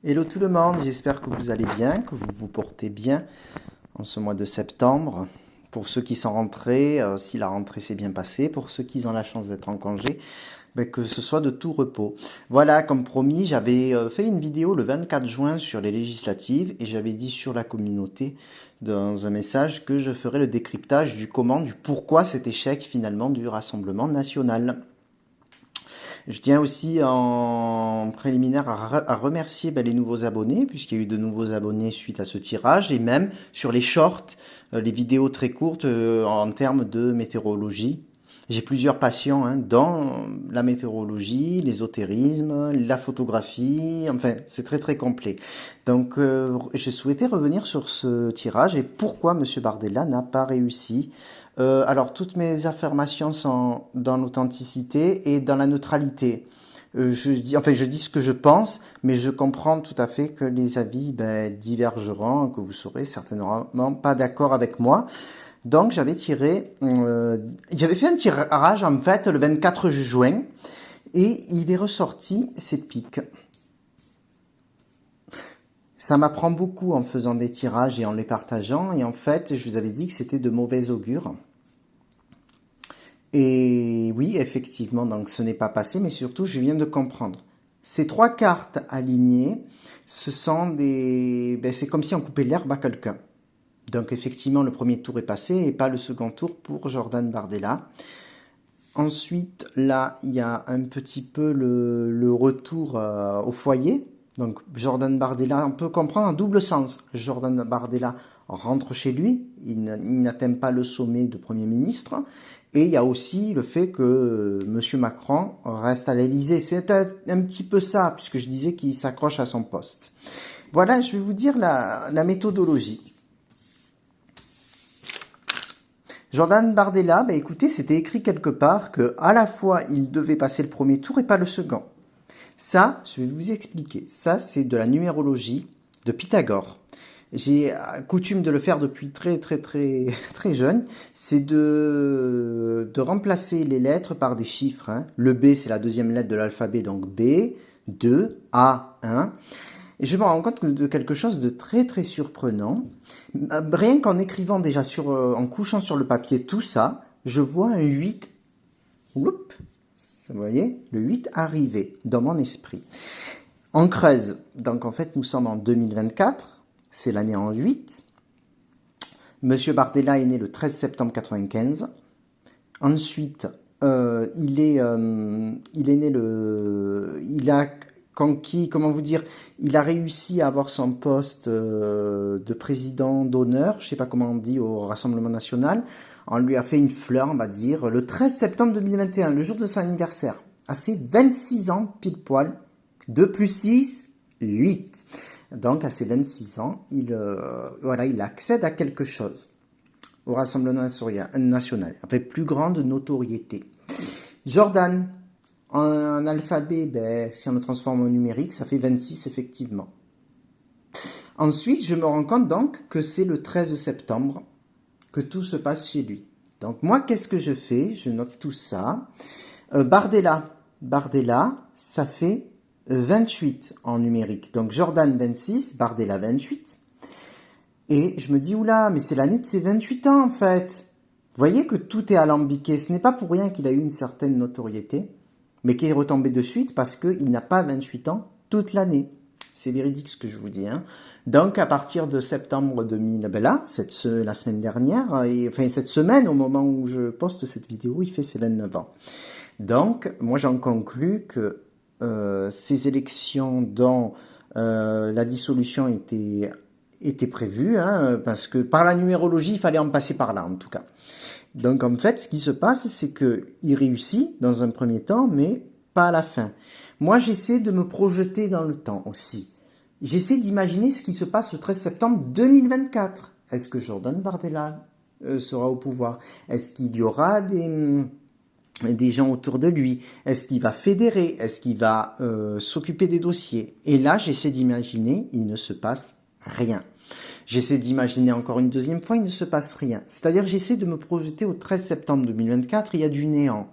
Hello tout le monde, j'espère que vous allez bien, que vous vous portez bien en ce mois de septembre. Pour ceux qui sont rentrés, si la rentrée s'est bien passée, pour ceux qui ont la chance d'être en congé, ben, que ce soit de tout repos. Voilà, comme promis, j'avais fait une vidéo le 24 juin sur les législatives et j'avais dit sur la communauté dans un message que je ferais le décryptage du comment, du pourquoi cet échec finalement du Rassemblement national. Je tiens aussi en préliminaire à remercier les nouveaux abonnés, puisqu'il y a eu de nouveaux abonnés suite à ce tirage, et même sur les shorts, les vidéos très courtes en termes de météorologie. J'ai plusieurs passions dans la météorologie, l'ésotérisme, la photographie, enfin c'est très très complet. Donc j'ai souhaité revenir sur ce tirage et pourquoi Monsieur Bardella n'a pas réussi. Alors toutes mes affirmations sont dans l'authenticité et dans la neutralité. Je dis ce que je pense, mais je comprends tout à fait que les avis divergeront, que vous serez certainement pas d'accord avec moi. Donc j'avais fait un tirage en fait le 24 juin et il est ressorti ces pics. Ça m'apprend beaucoup en faisant des tirages et en les partageant et en fait je vous avais dit que c'était de mauvais augure. Et oui, effectivement, donc ce n'est pas passé, mais surtout je viens de comprendre. Ces trois cartes alignées, ce sont c'est comme si on coupait l'herbe à quelqu'un. Donc effectivement, le premier tour est passé et pas le second tour pour Jordan Bardella. Ensuite, là, il y a un petit peu le retour au foyer. Donc Jordan Bardella, on peut comprendre en double sens. Jordan Bardella rentre chez lui, il n'atteint pas le sommet de Premier ministre. Et il y a aussi le fait que M. Macron reste à l'Élysée. C'est un petit peu ça, puisque je disais qu'il s'accroche à son poste. Voilà, je vais vous dire la méthodologie. Jordan Bardella, écoutez, c'était écrit quelque part que à la fois il devait passer le premier tour et pas le second. Ça, je vais vous expliquer. Ça, c'est de la numérologie de Pythagore. J'ai coutume de le faire depuis très très très très jeune. C'est de remplacer les lettres par des chiffres. Le B, c'est la deuxième lettre de l'alphabet, donc B, 2, A, 1. Et je me rends compte de quelque chose de très très surprenant. Rien qu'en écrivant déjà en couchant sur le papier tout ça, je vois un 8. Oups, vous voyez, le 8 arriver dans mon esprit. On creuse. Donc en fait, nous sommes en 2024. C'est l'année en 8. Monsieur Bardella est né le 13 septembre 95. Ensuite, il est né il a conquis, comment vous dire, il a réussi à avoir son poste de président d'honneur, je sais pas comment on dit, au Rassemblement national. On lui a fait une fleur, on va dire, le 13 septembre 2021, le jour de son anniversaire, à ses 26 ans pile poil. 2 plus 6, 8. Donc à ses 26 ans, il accède à quelque chose au Rassemblement national, avec plus grande notoriété. Jordan, en alphabet, si on le transforme en numérique, ça fait 26 effectivement. Ensuite, je me rends compte donc que c'est le 13 septembre que tout se passe chez lui. Donc moi, qu'est-ce que je fais? Je note tout ça. Bardella, ça fait 28 en numérique. Donc Jordan 26, Bardella 28. Et je me dis, oula, mais c'est l'année de ses 28 ans en fait. Vous voyez que tout est alambiqué. Ce n'est pas pour rien qu'il a eu une certaine notoriété, mais qui est retombé de suite parce qu'il n'a pas 28 ans toute l'année. C'est véridique ce que je vous dis. Donc à partir de septembre 2000, la semaine dernière, cette semaine, au moment où je poste cette vidéo, il fait ses 29 ans. Donc moi j'en conclus que ces élections dont la dissolution était prévue, parce que par la numérologie, il fallait en passer par là en tout cas. Donc en fait, ce qui se passe, c'est qu'il réussit dans un premier temps, mais pas à la fin. Moi, j'essaie de me projeter dans le temps aussi. J'essaie d'imaginer ce qui se passe le 13 septembre 2024. Est-ce que Jordan Bardella sera au pouvoir? Est-ce qu'il y aura des gens autour de lui? Est-ce qu'il va fédérer? Est-ce qu'il va s'occuper des dossiers? Et là, j'essaie d'imaginer, il ne se passe rien. J'essaie d'imaginer encore une deuxième fois, il ne se passe rien. C'est-à-dire j'essaie de me projeter au 13 septembre 2024, il y a du néant.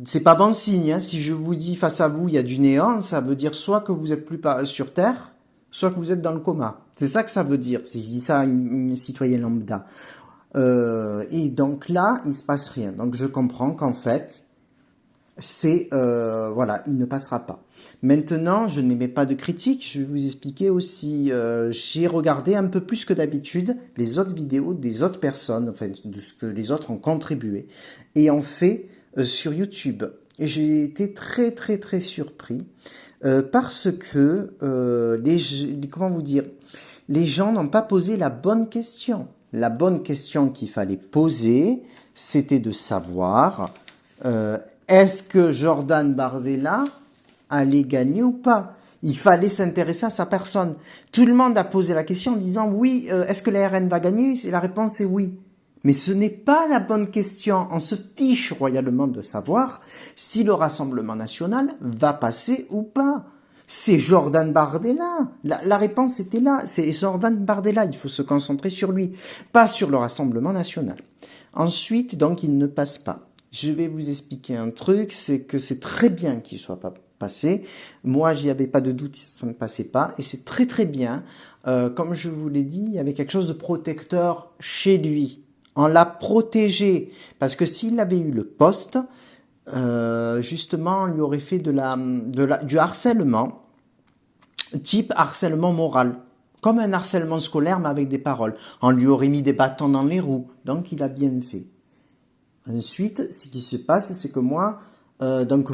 C'est pas bon signe, hein. Si je vous dis face à vous, il y a du néant, ça veut dire soit que vous êtes plus sur Terre, soit que vous êtes dans le coma. C'est ça que ça veut dire, si je dis ça à une citoyenne lambda. Et donc là, il se passe rien. Donc je comprends qu'en fait, voilà, il ne passera pas. Maintenant, je ne mets pas de critique, je vais vous expliquer aussi, j'ai regardé un peu plus que d'habitude les autres vidéos des autres personnes, enfin de ce que les autres ont contribué, et ont fait sur YouTube. Et j'ai été très très très surpris, parce que, comment vous dire, les gens n'ont pas posé la bonne question. La bonne question qu'il fallait poser, c'était de savoir, est-ce que Jordan Bardella allait gagner ou pas? Il fallait s'intéresser à sa personne. Tout le monde a posé la question en disant oui, est-ce que la RN va gagner? Et la réponse est oui. Mais ce n'est pas la bonne question. On se fiche royalement de savoir si le Rassemblement national va passer ou pas. C'est Jordan Bardella. La réponse était là. C'est Jordan Bardella. Il faut se concentrer sur lui, pas sur le Rassemblement national. Ensuite, donc, il ne passe pas. Je vais vous expliquer un truc, c'est que c'est très bien qu'il soit pas passé. Moi, j'y avais pas de doute, ça ne passait pas, et c'est très très bien. Comme je vous l'ai dit, il y avait quelque chose de protecteur chez lui. On l'a protégé, parce que s'il avait eu le poste, justement, on lui aurait fait du harcèlement, type harcèlement moral, comme un harcèlement scolaire, mais avec des paroles. On lui aurait mis des bâtons dans les roues, donc il a bien fait. Ensuite, ce qui se passe, c'est que moi, donc,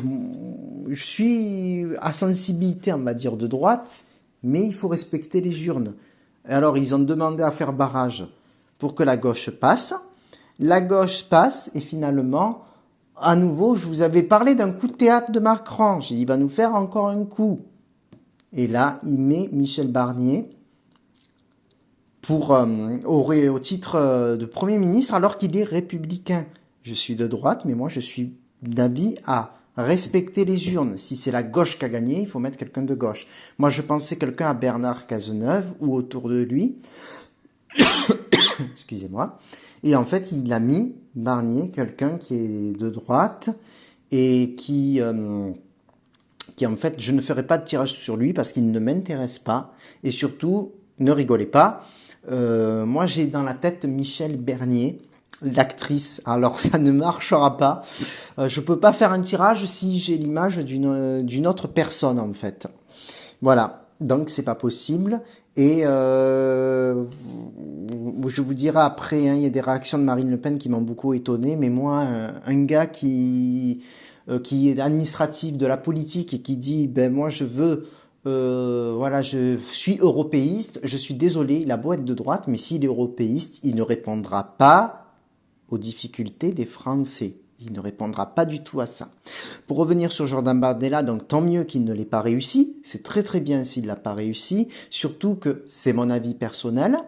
je suis à sensibilité, on va dire, de droite, mais il faut respecter les urnes. Alors, ils ont demandé à faire barrage pour que la gauche passe. La gauche passe, et finalement, à nouveau, je vous avais parlé d'un coup de théâtre de Macron. J'ai dit, il va nous faire encore un coup. Et là, il met Michel Barnier au titre de Premier ministre, alors qu'il est républicain. Je suis de droite, mais moi, je suis d'avis à respecter les urnes. Si c'est la gauche qui a gagné, il faut mettre quelqu'un de gauche. Moi, je pensais quelqu'un à Bernard Cazeneuve ou autour de lui. Excusez-moi. Et en fait, il a mis Barnier, quelqu'un qui est de droite et qui en fait, je ne ferai pas de tirage sur lui parce qu'il ne m'intéresse pas. Et surtout, ne rigolez pas. Moi, j'ai dans la tête Michel Bernier, l'actrice. Alors, ça ne marchera pas. Je peux pas faire un tirage si j'ai l'image d'une autre personne, en fait. Voilà. Donc, c'est pas possible. Et je vous dirai après, hein, il y a des réactions de Marine Le Pen qui m'ont beaucoup étonné. Mais moi, un gars qui est administratif de la politique et qui dit, ben moi, je veux... voilà, je suis européiste, je suis désolé, il a beau être de droite, mais s'il est européiste, il ne répondra pas aux difficultés des Français. Il ne répondra pas du tout à ça. Pour revenir sur Jordan Bardella, donc tant mieux qu'il ne l'ait pas réussi. C'est très très bien s'il l'a pas réussi. Surtout que c'est mon avis personnel.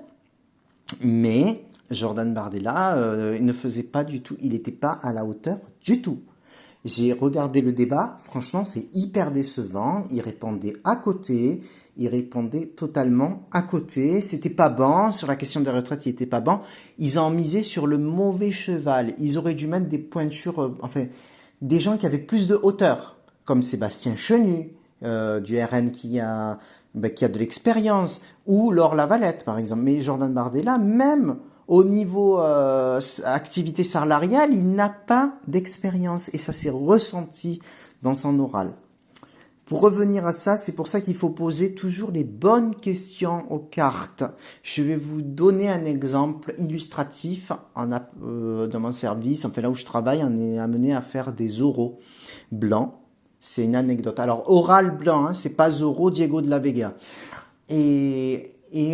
Mais Jordan Bardella, il ne faisait pas du tout, il n'était pas à la hauteur du tout. J'ai regardé le débat, franchement c'est hyper décevant, il répondait à côté, il répondait totalement à côté, c'était pas bon, sur la question des retraites il était pas bon, ils ont misé sur le mauvais cheval, ils auraient dû mettre des pointures, enfin des gens qui avaient plus de hauteur, comme Sébastien Chenu, du RN qui a de l'expérience, ou Laure Lavalette par exemple, mais Jordan Bardella même... Au niveau activité salariale, il n'a pas d'expérience et ça s'est ressenti dans son oral. Pour revenir à ça, c'est pour ça qu'il faut poser toujours les bonnes questions aux cartes. Je vais vous donner un exemple illustratif. Dans mon service, enfin là où je travaille, on est amené à faire des oraux blancs. C'est une anecdote. Alors, oral blanc, hein, c'est pas Zorro Diego de la Vega. Et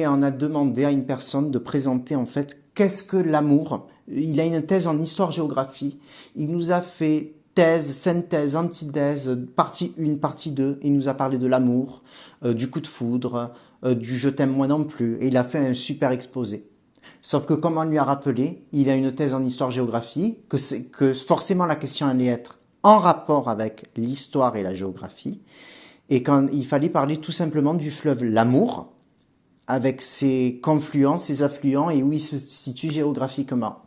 on a demandé à une personne de présenter en fait qu'est-ce que l'amour. Il a une thèse en histoire-géographie. Il nous a fait thèse, synthèse, antithèse, partie 1, partie 2. Il nous a parlé de l'amour, du coup de foudre, du je t'aime moi non plus. Et il a fait un super exposé. Sauf que comme on lui a rappelé, il a une thèse en histoire-géographie, que forcément la question allait être en rapport avec l'histoire et la géographie. Et quand il fallait parler tout simplement du fleuve l'Amour, avec ses confluents, ses affluents et où il se situe géographiquement.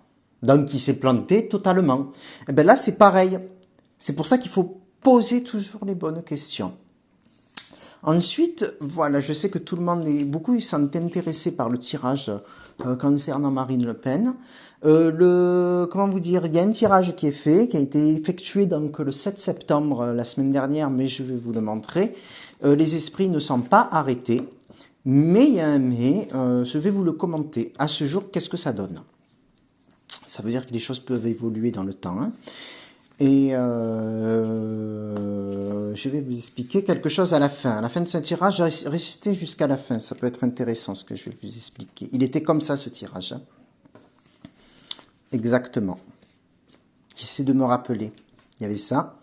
Donc il s'est planté totalement. Et bien là c'est pareil. C'est pour ça qu'il faut poser toujours les bonnes questions. Ensuite, voilà, je sais que tout le monde beaucoup sont intéressés par le tirage concernant Marine Le Pen. Comment vous dire, il y a un tirage qui est fait, qui a été effectué donc le 7 septembre la semaine dernière, mais je vais vous le montrer. Les esprits ne sont pas arrêtés, mais il y a un mais, je vais vous le commenter. À ce jour, qu'est-ce que ça donne? Ça veut dire que les choses peuvent évoluer dans le temps, hein. Et je vais vous expliquer quelque chose à la fin. À la fin de ce tirage, restez jusqu'à la fin. Ça peut être intéressant ce que je vais vous expliquer. Il était comme ça ce tirage. Hein. Exactement. J'essaie de me rappeler. Il y avait ça.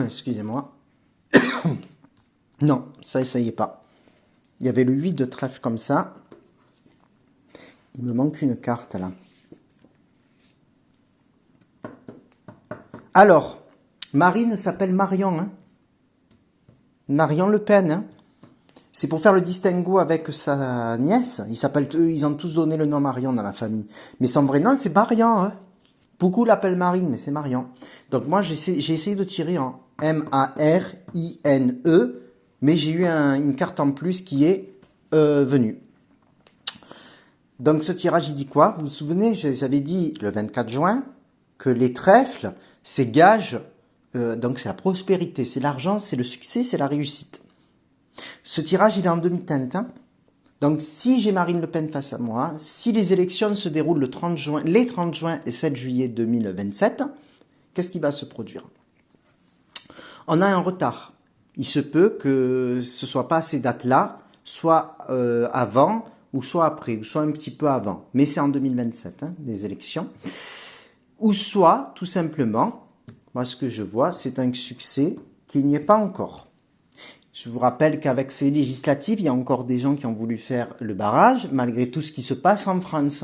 Excusez-moi. Non, ça essayez pas. Il y avait le 8 de trèfle comme ça. Il me manque une carte là. Alors, Marine s'appelle Marion. Hein. Marion Le Pen. Hein. C'est pour faire le distinguo avec sa nièce. Ils ont tous donné le nom Marion dans la famille. Mais son vrai nom, c'est Marion. Hein. Beaucoup l'appellent Marine, mais c'est Marion. Donc moi, j'ai essayé de tirer en M-A-R-I-N-E, mais j'ai eu une carte en plus qui est venue. Donc ce tirage, il dit quoi? Vous vous souvenez, j'avais dit le 24 juin que les trèfles, c'est gage, donc c'est la prospérité, c'est l'argent, c'est le succès, c'est la réussite. Ce tirage, il est en demi-teinte. Hein. Donc si j'ai Marine Le Pen face à moi, si les élections se déroulent les 30 juin et 7 juillet 2027, qu'est-ce qui va se produire? On a un retard. Il se peut que ce soit pas à ces dates-là, soit avant, ou soit après, ou soit un petit peu avant. Mais c'est en 2027, hein, les élections. Ou soit, tout simplement, moi ce que je vois, c'est un succès qui n'y est pas encore. Je vous rappelle qu'avec ces législatives, il y a encore des gens qui ont voulu faire le barrage, malgré tout ce qui se passe en France.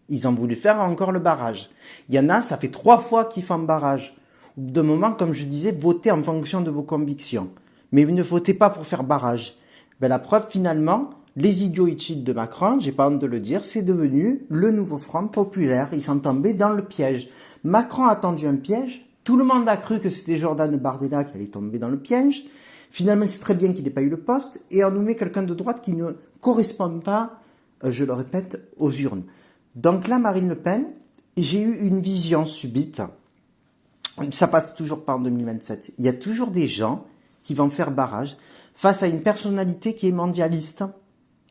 Ils ont voulu faire encore le barrage. Il y en a, ça fait 3 fois qu'ils font barrage. Au bout d'un moment, comme je disais, votez en fonction de vos convictions. Mais ne votez pas pour faire barrage. Ben, la preuve, finalement, les idiots utiles de Macron, j'ai pas honte de le dire, c'est devenu le nouveau Front populaire. Ils sont tombés dans le piège. Macron a tendu un piège. Tout le monde a cru que c'était Jordan Bardella qui allait tomber dans le piège. Finalement, c'est très bien qu'il n'ait pas eu le poste. Et on nous met quelqu'un de droite qui ne correspond pas, je le répète, aux urnes. Donc là, Marine Le Pen, j'ai eu une vision subite. Ça passe toujours pas en 2027. Il y a toujours des gens qui vont faire barrage face à une personnalité qui est mondialiste.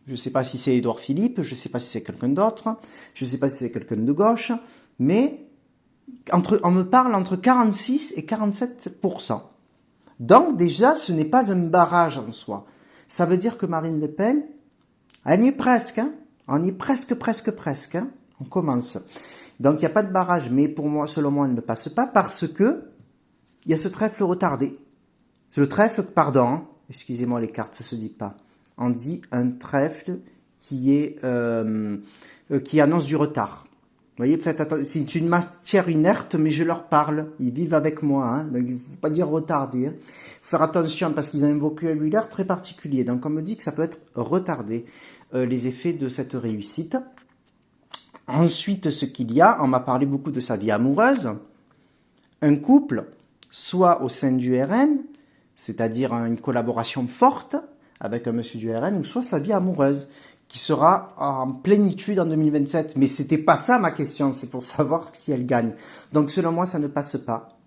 Je ne sais pas si c'est Édouard Philippe, je ne sais pas si c'est quelqu'un d'autre, je ne sais pas si c'est quelqu'un de gauche, mais on me parle entre 46 et 47%. Donc déjà, ce n'est pas un barrage en soi. Ça veut dire que Marine Le Pen, elle y est presque. Hein. On y est presque. Hein. On commence. Donc il n'y a pas de barrage, mais pour moi, selon moi, elle ne passe pas parce que il y a ce trèfle retardé. Le trèfle, pardon, hein. Excusez-moi les cartes, ça se dit pas. On dit un trèfle qui annonce du retard. Vous voyez, faites attention, c'est une matière inerte, mais je leur parle. Ils vivent avec moi, hein, donc il ne faut pas dire retardé. Hein. Il faut faire attention parce qu'ils ont un vocabulaire très particulier. Donc on me dit que ça peut être retardé, les effets de cette réussite. Ensuite, ce qu'il y a, on m'a parlé beaucoup de sa vie amoureuse. Un couple, soit au sein du RN, c'est-à-dire une collaboration forte avec un monsieur du RN, ou soit sa vie amoureuse, qui sera en plénitude en 2027. Mais c'était pas ça ma question, c'est pour savoir si elle gagne. Donc selon moi, ça ne passe pas.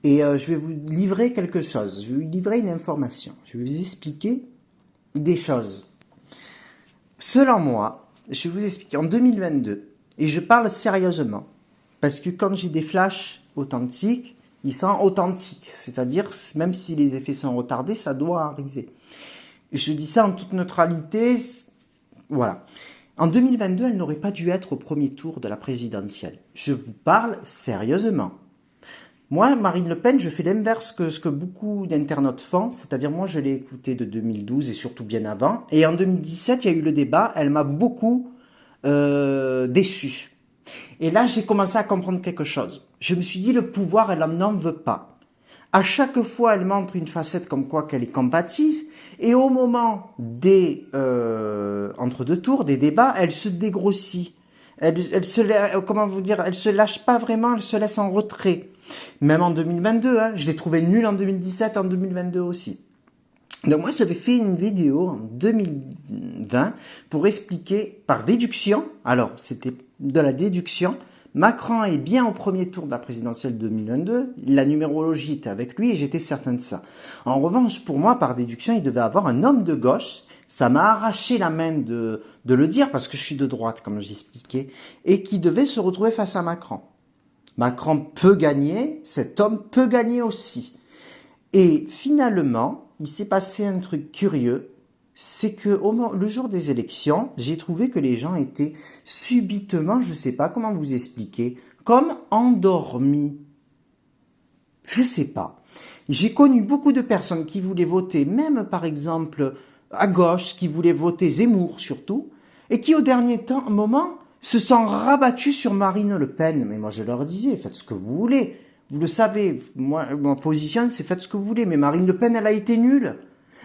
Et je vais vous livrer quelque chose, je vais vous livrer une information, je vais vous expliquer des choses. Selon moi, je vais vous expliquer en 2022, et je parle sérieusement, parce que quand j'ai des flashs authentiques, ils sont authentiques, c'est-à-dire même si les effets sont retardés, ça doit arriver. Je dis ça en toute neutralité, voilà. En 2022, elle n'aurait pas dû être au premier tour de la présidentielle. Je vous parle sérieusement. Moi, Marine Le Pen, je fais l'inverse que ce que beaucoup d'internautes font, c'est-à-dire moi, je l'ai écoutée de 2012 et surtout bien avant. Et en 2017, il y a eu le débat, elle m'a beaucoup déçu. Et là, j'ai commencé à comprendre quelque chose. Je me suis dit, le pouvoir, elle n'en veut pas. À chaque fois, elle montre une facette comme quoi qu'elle est combative. Et au moment des entre deux tours, des débats, elle se dégrossit. Comment vous dire, elle se lâche pas vraiment, elle se laisse en retrait. Même en 2022, hein, je l'ai trouvé nul en 2017, en 2022 aussi. Donc moi, j'avais fait une vidéo en 2020 pour expliquer par déduction, alors c'était de la déduction, Macron est bien au premier tour de la présidentielle 2022, la numérologie était avec lui et j'étais certain de ça. En revanche, pour moi, par déduction, il devait avoir un homme de gauche. Ça m'a arraché la main de le dire parce que je suis de droite, comme j'expliquais, et qui devait se retrouver face à Macron. Macron peut gagner, cet homme peut gagner aussi. Et finalement, il s'est passé un truc curieux, c'est que le jour des élections, j'ai trouvé que les gens étaient subitement, je ne sais pas comment vous expliquer, comme endormis. Je ne sais pas. J'ai connu beaucoup de personnes qui voulaient voter, même par exemple à gauche, qui voulaient voter Zemmour surtout, et qui au dernier moment se sont rabattus sur Marine Le Pen. Mais moi je leur disais, faites ce que vous voulez. Vous le savez, moi, ma position, c'est faites ce que vous voulez. Mais Marine Le Pen, elle a été nulle.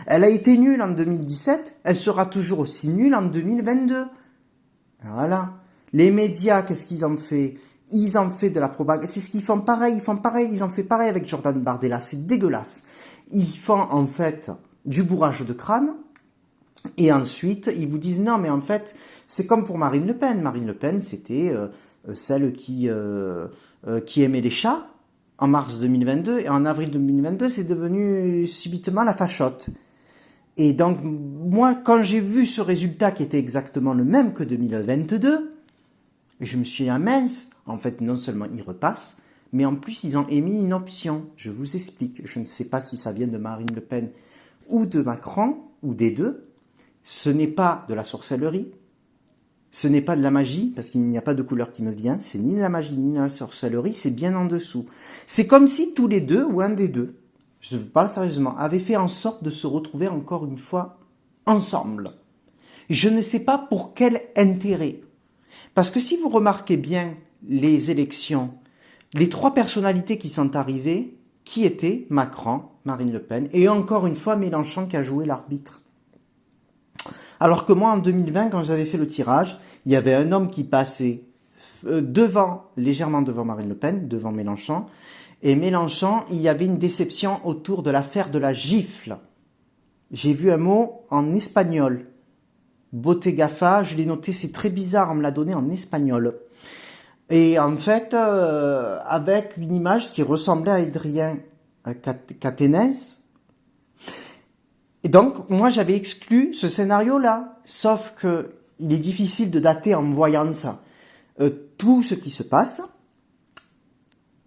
Elle a été nulle en 2017, elle sera toujours aussi nulle en 2022. Voilà. Les médias, qu'est-ce qu'ils ont fait? Ils ont fait de la propagande. C'est ce qu'ils font pareil, ils ont fait pareil avec Jordan Bardella. C'est dégueulasse. Ils font en fait du bourrage de crâne et ensuite ils vous disent non, mais en fait, c'est comme pour Marine Le Pen. Marine Le Pen, c'était celle qui aimait les chats en mars 2022 et en avril 2022, c'est devenu subitement la fachotte. Et donc, moi, quand j'ai vu ce résultat qui était exactement le même que 2022, je me suis dit, ah mince, en fait, non seulement ils repassent, mais en plus, ils ont émis une option. Je vous explique. Je ne sais pas si ça vient de Marine Le Pen ou de Macron, ou des deux. Ce n'est pas de la sorcellerie. Ce n'est pas de la magie, parce qu'il n'y a pas de couleur qui me vient. C'est ni de la magie, ni de la sorcellerie. C'est bien en dessous. C'est comme si tous les deux, ou un des deux, je vous parle sérieusement, avaient fait en sorte de se retrouver encore une fois ensemble. Je ne sais pas pour quel intérêt. Parce que si vous remarquez bien les élections, les trois personnalités qui sont arrivées, qui étaient Macron, Marine Le Pen, et encore une fois Mélenchon qui a joué l'arbitre. Alors que moi, en 2020, quand j'avais fait le tirage, il y avait un homme qui passait légèrement devant Marine Le Pen, devant Mélenchon, et Mélenchon, il y avait une déception autour de l'affaire de la gifle. J'ai vu un mot en espagnol. Botegafa, je l'ai noté, c'est très bizarre, on me l'a donné en espagnol. Et en fait, avec une image qui ressemblait à Adrien Quatennens. Et donc, moi, j'avais exclu ce scénario-là. Sauf que il est difficile de dater en voyant ça. Tout ce qui se passe.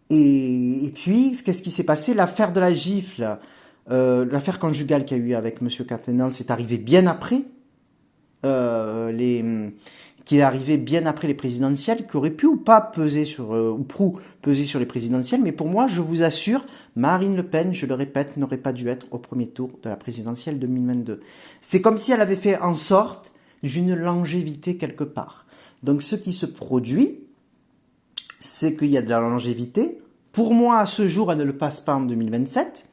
Et puis, qu'est-ce qui s'est passé? L'affaire de la gifle, l'affaire conjugale qu'il y a eu avec M. Quatennens, c'est arrivé bien après. Qui est arrivé bien après les présidentielles, qui aurait pu ou pas peser peser sur les présidentielles, mais pour moi, je vous assure, Marine Le Pen, je le répète, n'aurait pas dû être au premier tour de la présidentielle 2022. C'est comme si elle avait fait en sorte d'une longévité quelque part. Donc ce qui se produit, c'est qu'il y a de la longévité. Pour moi, à ce jour, elle ne le passe pas en 2027.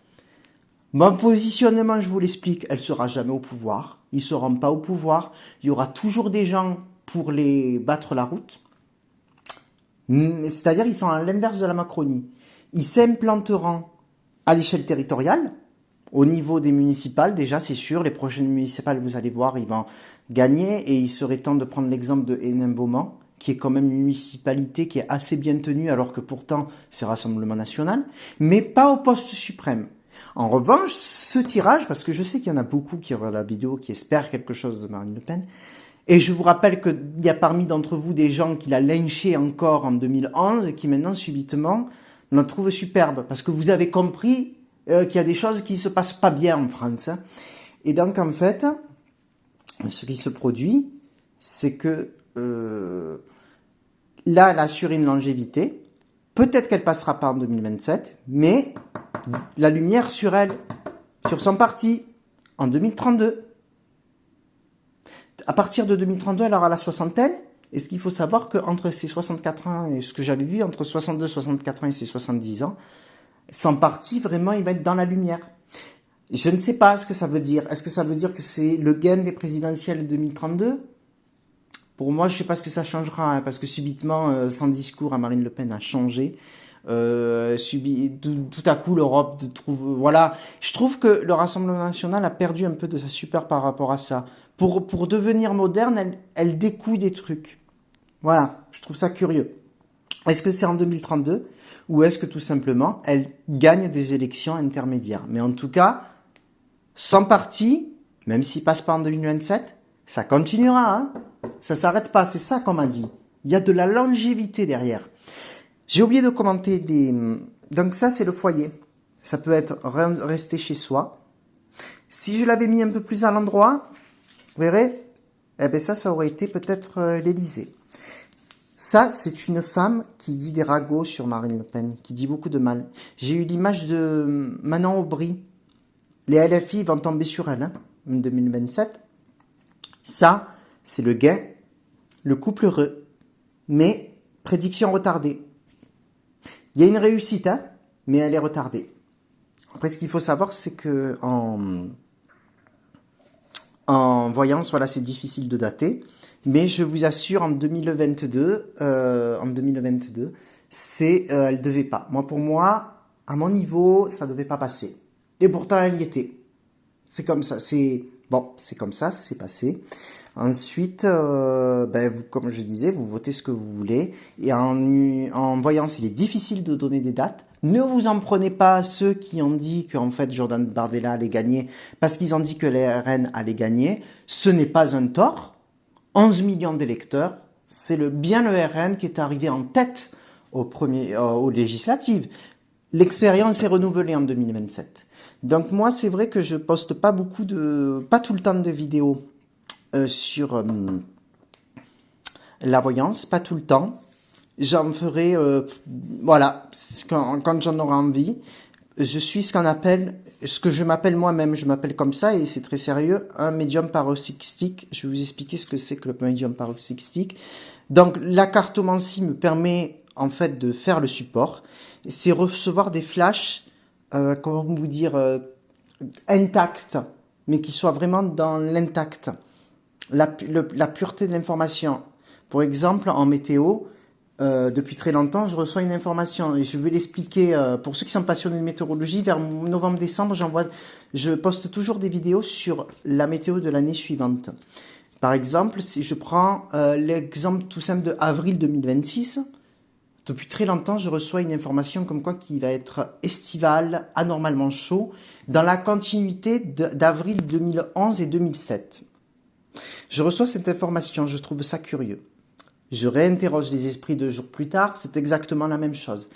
Mon positionnement, je vous l'explique, elle sera jamais au pouvoir. Ils ne seront pas au pouvoir. Il y aura toujours des gens pour les battre la route. C'est-à-dire, ils sont à l'inverse de la Macronie. Ils s'implanteront à l'échelle territoriale, au niveau des municipales. Déjà, c'est sûr, les prochaines municipales, vous allez voir, ils vont gagner. Et il serait temps de prendre l'exemple de Hénin-Beaumont, qui est quand même une municipalité qui est assez bien tenue, alors que pourtant, c'est Rassemblement National, mais pas au poste suprême. En revanche, ce tirage, parce que je sais qu'il y en a beaucoup qui regardent la vidéo, qui espèrent quelque chose de Marine Le Pen, et je vous rappelle qu'il y a parmi d'entre vous des gens qui l'a lynché encore en 2011 et qui maintenant, subitement, la trouvent superbe, parce que vous avez compris qu'il y a des choses qui ne se passent pas bien en France. Hein. Et donc, en fait, ce qui se produit, c'est que là, elle a assuré une longévité. Peut-être qu'elle passera pas en 2027, mais la lumière sur elle, sur son parti, en 2032. À partir de 2032, elle aura la soixantaine. Et ce qu'il faut savoir qu'entre ses 64 ans et ce que j'avais vu, entre 62, 64 ans et ses 70 ans, son parti, vraiment, il va être dans la lumière. Je ne sais pas ce que ça veut dire. Est-ce que ça veut dire que c'est le gain des présidentielles 2032 ? Pour moi, je sais pas ce que ça changera, hein, parce que subitement, son discours à Marine Le Pen a changé. Tout à coup, l'Europe trouve, voilà. Je trouve que le Rassemblement national a perdu un peu de sa super par rapport à ça. Pour devenir moderne, elle découle des trucs. Voilà, je trouve ça curieux. Est-ce que c'est en 2032 ou est-ce que tout simplement elle gagne des élections intermédiaires? Mais en tout cas, sans parti, même s'il passe pas en 2027, ça continuera, hein. Ça s'arrête pas, c'est ça qu'on m'a dit. Il y a de la longévité derrière. J'ai oublié de commenter les... Donc ça, c'est le foyer. Ça peut être rester chez soi. Si je l'avais mis un peu plus à l'endroit, vous verrez, eh ben ça aurait été peut-être l'Élysée. Ça, c'est une femme qui dit des ragots sur Marine Le Pen, qui dit beaucoup de mal. J'ai eu l'image de Manon Aubry. Les LFI vont tomber sur elle, hein, en 2027. Ça, c'est le gain, le couple heureux, mais prédiction retardée. Il y a une réussite, hein, mais elle est retardée. Après, ce qu'il faut savoir, c'est que en voyance, voilà, c'est difficile de dater. Mais je vous assure, en 2022, elle devait pas. Pour moi, à mon niveau, ça devait pas passer. Et pourtant, elle y était. C'est comme ça. C'est comme ça, c'est passé. Ensuite, comme je disais, vous votez ce que vous voulez. Et en voyance, il est difficile de donner des dates. Ne vous en prenez pas à ceux qui ont dit qu'en fait Jordan Bardella allait gagner parce qu'ils ont dit que les RN allaient gagner. Ce n'est pas un tort. 11 millions d'électeurs, c'est bien le RN qui est arrivé en tête aux législatives. L'expérience est renouvelée en 2027. Donc moi, c'est vrai que je poste pas tout le temps de vidéos sur la voyance, pas tout le temps. J'en ferai, quand j'en aurai envie. Je suis ce que je m'appelle moi-même, je m'appelle comme ça et c'est très sérieux, un médium paroxystique. Je vais vous expliquer ce que c'est que le médium paroxystique. Donc la cartomancie me permet en fait de faire le support. C'est recevoir des flashs, comment vous dire, intacts, mais qui soient vraiment dans l'intact. La pureté de l'information. Pour exemple, en météo, depuis très longtemps, je reçois une information et je vais l'expliquer pour ceux qui sont passionnés de météorologie. Vers novembre-décembre, je poste toujours des vidéos sur la météo de l'année suivante. Par exemple, si je prends l'exemple tout simple de avril 2026, depuis très longtemps, je reçois une information comme quoi qui va être estival, anormalement chaud, dans la continuité d'avril 2011 et 2007. Je reçois cette information, je trouve ça curieux. Je réinterroge les esprits 2 jours plus tard, c'est exactement la même chose.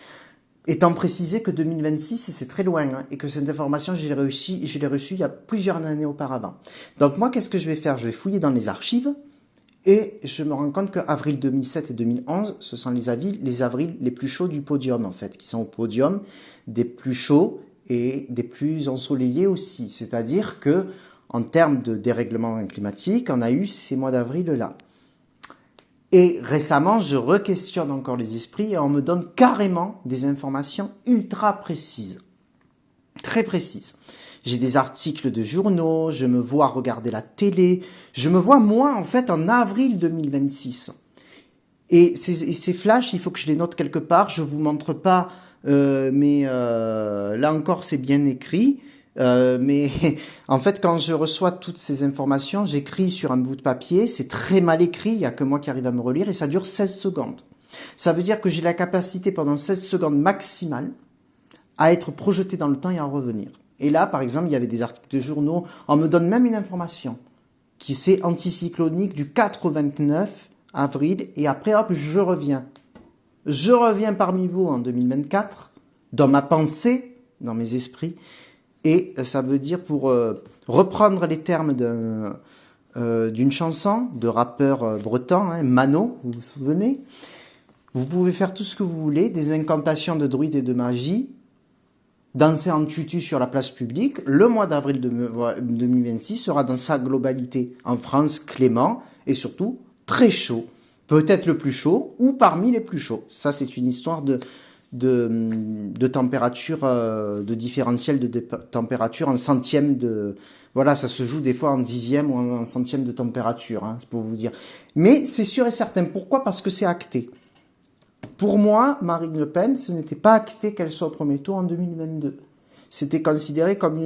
Étant précisé que 2026, c'est très loin, hein, et que cette information, je l'ai reçue il y a plusieurs années auparavant. Donc moi, qu'est-ce que je vais faire? Je vais fouiller dans les archives, et je me rends compte qu'avril 2007 et 2011, ce sont les avrils les plus chauds du podium, en fait, qui sont au podium des plus chauds et des plus ensoleillés aussi. C'est-à-dire que, en termes de dérèglement climatique, on a eu ces mois d'avril-là. Et récemment, je re-questionne encore les esprits et on me donne carrément des informations ultra précises. Très précises. J'ai des articles de journaux, je me vois regarder la télé, je me vois moi en fait en avril 2026. Et ces flashs, il faut que je les note quelque part, je vous montre pas, mais là encore c'est bien écrit. Mais en fait, quand je reçois toutes ces informations, j'écris sur un bout de papier, c'est très mal écrit, il n'y a que moi qui arrive à me relire, et ça dure 16 secondes. Ça veut dire que j'ai la capacité pendant 16 secondes maximale à être projeté dans le temps et à en revenir. Et là, par exemple, il y avait des articles de journaux, on me donne même une information qui c'est anticyclonique du 4 au 29 avril, et après hop, je reviens. Je reviens parmi vous en 2024, dans ma pensée, dans mes esprits. Et ça veut dire, pour reprendre les termes d'une chanson de rappeur breton, hein, Mano, vous vous souvenez? Vous pouvez faire tout ce que vous voulez, des incantations de druides et de magie, danser en tutu sur la place publique. Le mois d'avril 2026 sera dans sa globalité en France clément et surtout très chaud. Peut-être le plus chaud ou parmi les plus chauds. Ça, c'est une histoire de température, de différentiel de température en centième de... Voilà, ça se joue des fois en dixième ou en centième de température, hein, pour vous dire. Mais c'est sûr et certain. Pourquoi? Parce que c'est acté. Pour moi, Marine Le Pen, ce n'était pas acté qu'elle soit au premier tour en 2022. C'était considéré comme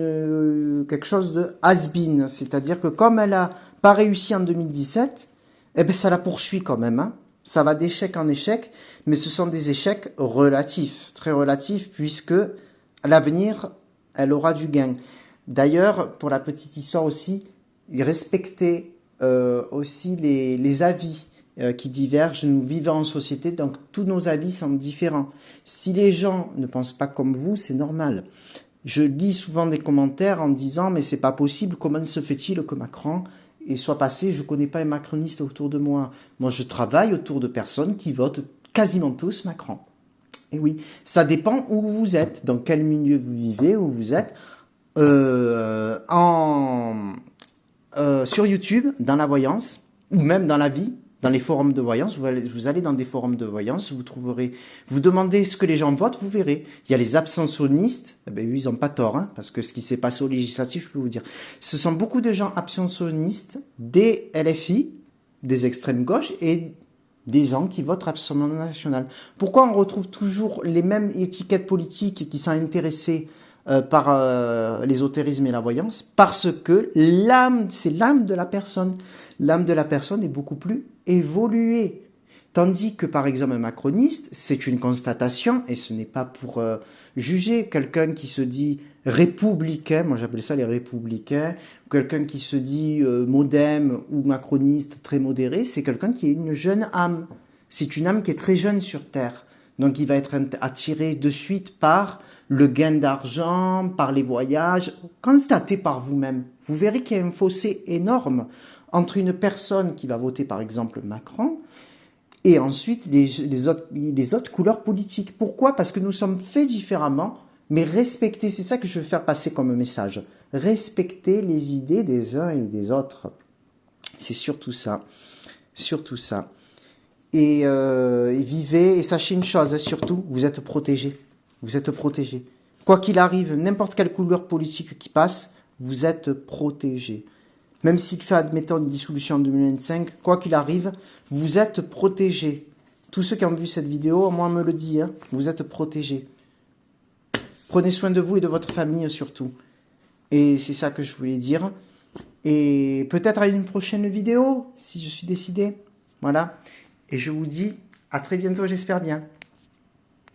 quelque chose de has-been. C'est-à-dire que comme elle n'a pas réussi en 2017, eh ben ça la poursuit quand même, hein. Ça va d'échec en échec, mais ce sont des échecs relatifs, très relatifs, puisque à l'avenir, elle aura du gain. D'ailleurs, pour la petite histoire aussi, respecter aussi les avis qui divergent. Nous vivons en société, donc tous nos avis sont différents. Si les gens ne pensent pas comme vous, c'est normal. Je lis souvent des commentaires en disant « mais c'est pas possible, comment se fait-il que Macron soit passé, je connais pas un macroniste autour de moi. Moi, je travaille autour de personnes qui votent quasiment tous Macron. » Et oui, ça dépend où vous êtes, dans quel milieu vous vivez, où vous êtes. Sur YouTube, dans la voyance, ou même dans la vie, dans les forums de voyance, vous allez dans des forums de voyance, vous trouverez, vous demandez ce que les gens votent, vous verrez. Il y a les abstentionnistes, eh ben, ils n'ont pas tort, hein, parce que ce qui s'est passé au législatif, je peux vous dire, ce sont beaucoup de gens abstentionnistes, des LFI, des extrêmes gauches, et des gens qui votent Rassemblement national. Pourquoi on retrouve toujours les mêmes étiquettes politiques qui sont intéressées par l'ésotérisme et la voyance? Parce que l'âme, c'est l'âme de la personne. L'âme de la personne est beaucoup plus évoluée. Tandis que, par exemple, un macroniste, c'est une constatation, et ce n'est pas pour juger quelqu'un qui se dit républicain, moi j'appelle ça les républicains, quelqu'un qui se dit modem ou macroniste très modéré, c'est quelqu'un qui a une jeune âme. C'est une âme qui est très jeune sur Terre. Donc il va être attiré de suite par le gain d'argent, par les voyages. Constatez par vous-même. Vous verrez qu'il y a un fossé énorme entre une personne qui va voter par exemple Macron et ensuite les autres couleurs politiques. Pourquoi? Parce que nous sommes faits différemment, mais respectez, c'est ça que je veux faire passer comme message. Respectez les idées des uns et des autres. C'est surtout ça. Surtout ça. Et vivez, et sachez une chose, hein, surtout, vous êtes protégés. Vous êtes protégés. Quoi qu'il arrive, n'importe quelle couleur politique qui passe, vous êtes protégés. Même s'il fait, admettons, une dissolution en 2025, quoi qu'il arrive, vous êtes protégés. Tous ceux qui ont vu cette vidéo, moi, me le dit, hein, vous êtes protégés. Prenez soin de vous et de votre famille, surtout. Et c'est ça que je voulais dire. Et peut-être à une prochaine vidéo, si je suis décidé. Voilà. Et je vous dis à très bientôt, j'espère bien.